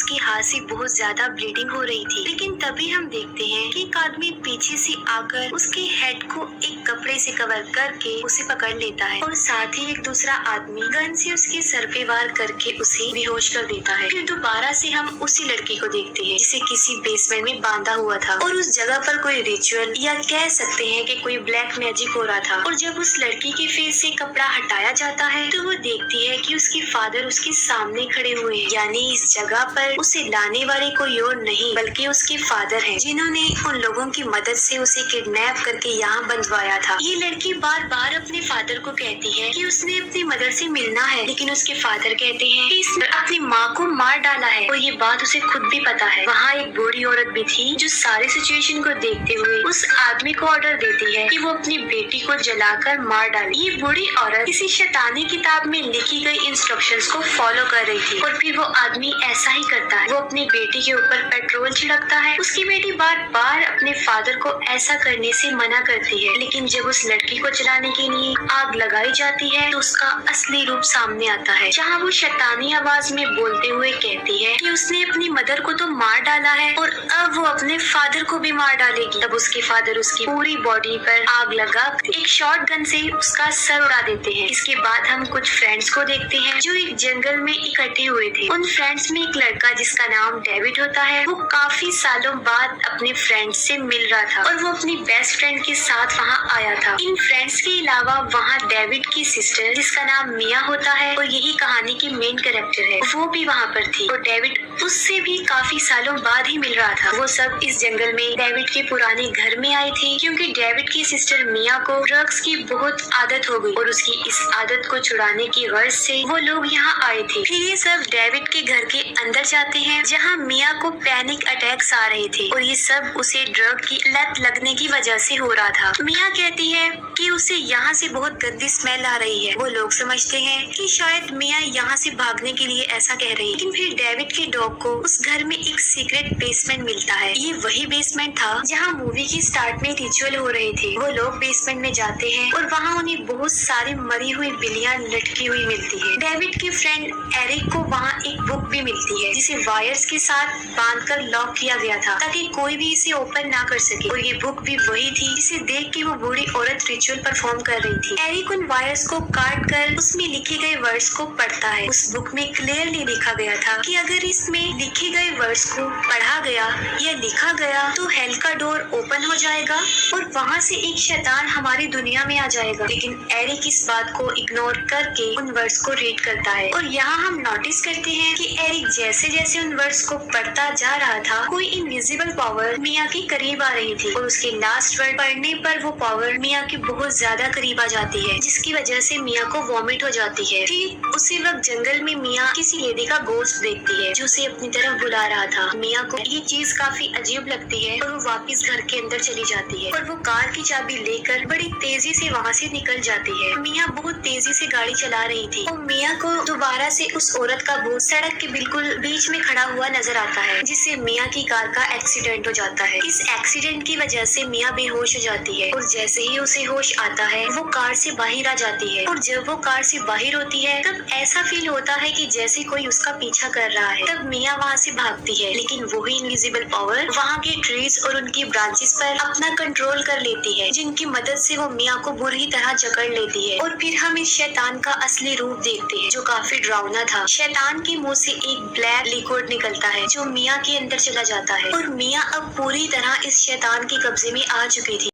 उसके हाथ से बहुत ज्यादा ब्लीडिंग हो रही थी। लेकिन तभी हम देखते हैं कि एक आदमी पीछे से आकर उसके हेड को एक कपड़े से कवर करके उसे पकड़ लेता है और साथ ही एक दूसरा आदमी गन से उसके सर पे वार करके उसे बेहोश कर देता है। फिर दोबारा से हम उसी लड़की को देखते हैं जिसे किसी बेसमेंट में बांधा हुआ था और उस जगह पर कोई रिचुअल या कह सकते हैं कि कोई ब्लैक मैजिक हो रहा था। और जब उस लड़की के फेस से कपड़ा हटाया जाता है तो वो देखती है कि उसके फादर उसके सामने खड़े हुए हैं। यानी इस जगह पर उसे लाने वाले कोई और नहीं बल्कि उसके फादर हैं, जिन्होंने उन लोगों की मदद से उसे किडनैप करके यहाँ बंधवाया था। ये लड़की बार बार अपने फादर को कहती है कि उसने अपनी मदर से मिलना है, लेकिन उसके फादर कहते हैं कि इसने अपनी माँ को मार डाला है और ये बात उसे खुद भी पता है। वहाँ एक बूढ़ी औरत भी थी जो सारी सिचुएशन को देखते हुए उस आदमी को ऑर्डर देती है कि वो अपनी बेटी को जलाकर मार डाले। ये बूढ़ी औरत किसी शैतानी किताब में लिखी गई इंस्ट्रक्शंस को फॉलो कर रही थी और फिर वो आदमी ऐसा ही करता है। वो अपनी बेटी के ऊपर पेट्रोल छिड़कता है। उसकी बेटी बार बार अपने फादर को ऐसा करने से मना करती है, लेकिन जब उस लड़की को जलाने के लिए आग लगाई जाती है तो उसका असली रूप सामने आता है, जहाँ वो शैतानी आवाज में बोलते हुए कहती है कि उसने अपनी मदर को तो मार डाला है और अब वो अपने फादर को भी मार डालेगी। तब उसके फादर उसकी पूरी बॉडी पर आग लगा एक शॉट गन से उसका सर उड़ा देते हैं। इसके बाद हम कुछ फ्रेंड्स को देखते हैं जो एक जंगल में इकट्ठे हुए थे। उन फ्रेंड्स में एक लड़का जिसका नाम डेविड होता है, वो काफी सालों बाद अपने फ्रेंड्स से मिल रहा था और वो अपनी बेस्ट फ्रेंड के साथ वहाँ आया था। इन फ्रेंड्स के अलावा वहाँ डेविड की सिस्टर जिसका नाम मिया होता है और यही कहानी की मेन कैरेक्टर है, वो भी वहाँ पर थी और डेविड उससे भी काफी सालों बाद ही मिल रहा था। वो सब इस जंगल में डेविड के पुराने घर में आए थे क्योंकि डेविड की सिस्टर मिया को ड्रग्स की बहुत आदत हो गई और उसकी इस आदत को छुड़ाने की गर्ज से वो लोग यहाँ आए थे। फिर ये सब डेविड के घर के अंदर जाते हैं जहाँ मिया को पैनिक अटैक्स आ रहे थे और ये सब उसे ड्रग की लत लगने की वजह से हो रहा था। मिया कहती है कि उसे यहाँ से बहुत गंदी स्मेल आ रही है। वो लोग समझते हैं कि शायद मिया यहाँ से भागने के लिए ऐसा कह रही है, लेकिन फिर डेविड के डॉग को उस घर में एक सीक्रेट बेसमेंट मिलता है। ये वही बेसमेंट था जहाँ मूवी की स्टार्ट में रिचुअल हो रहे थे। वो लोग बेसमेंट में जाते हैं और वहाँ उन्हें बहुत सारी मरी हुई बिल्लियाँ लटकी हुई मिलती है। डेविड के फ्रेंड एरिक को वहाँ एक बुक भी मिलती है जिसे वायर्स के साथ बांधकर लॉक किया गया था ताकि कोई भी इसे ओपन ना कर सके और ये बुक भी वही थी जिसे देख के वो बूढ़ी औरत रिचुअल परफॉर्म कर रही थी। एरिक उन वायर्स को काट कर उसमें लिखे गए वर्ड्स को पढ़ता है। उस बुक में क्लियरली लिखा गया था कि अगर इसमें लिखे गए वर्ड्स को पढ़ा गया या लिखा गया तो हेल का डोर ओपन हो जाएगा और वहाँ से एक शैतान हमारी दुनिया में आ जाएगा। लेकिन एरिक इस बात को इग्नोर करके उन वर्ड्स को रीड करता है और यहाँ हम नोटिस करते हैं कि एरिक जैसे जैसे उन वर्ड्स को पढ़ता जा रहा था कोई इनविजिबल पावर मिया के करीब आ रही थी और उसके लास्ट वर्ड पढ़ने पर वो पावर मिया के बहुत ज्यादा करीब आ जाती है, जिसकी वजह से मिया को वॉमिट हो जाती है। फिर उसी वक्त जंगल में मिया किसी लेडी का गोश्त देखती है जो उसे अपनी तरफ बुला रहा था। मिया को ये चीज काफी अजीब लगती है और वो वापस घर के अंदर चली जाती है और वो कार की चाबी लेकर बड़ी तेजी से वहाँ से निकल जाती है। मिया बहुत तेजी से गाड़ी चला रही थी और मिया को दोबारा से उस औरत का भूत सड़क के बिल्कुल बीच में खड़ा हुआ नजर आता है, जिससे मिया की कार का एक्सीडेंट हो जाता है। इस एक्सीडेंट की वजह से मिया बेहोश हो जाती है और जैसे ही उसे होश आता है वो कार से बाहर आ जाती है और जब वो कार से बाहर होती है तब ऐसा फील होता है कि जैसे कोई उसका पीछा कर रहा है। तब मिया वहाँ से भागती है, लेकिन वही इनविजिबल पावर वहाँ के ट्रीज और उनकी ब्रांचेस पर अपना कंट्रोल कर लेती है, जिनकी मदद से वो मिया को बुरी तरह जकड़ लेती है। और फिर हम इस शैतान का असली रूप देखते हैं जो काफी डरावना था। शैतान के मुंह से एक ब्लैक लिक्विड निकलता है जो मिया के अंदर चला जाता है और मिया अब पूरी तरह इस शैतान के कब्जे में आ चुकी थी।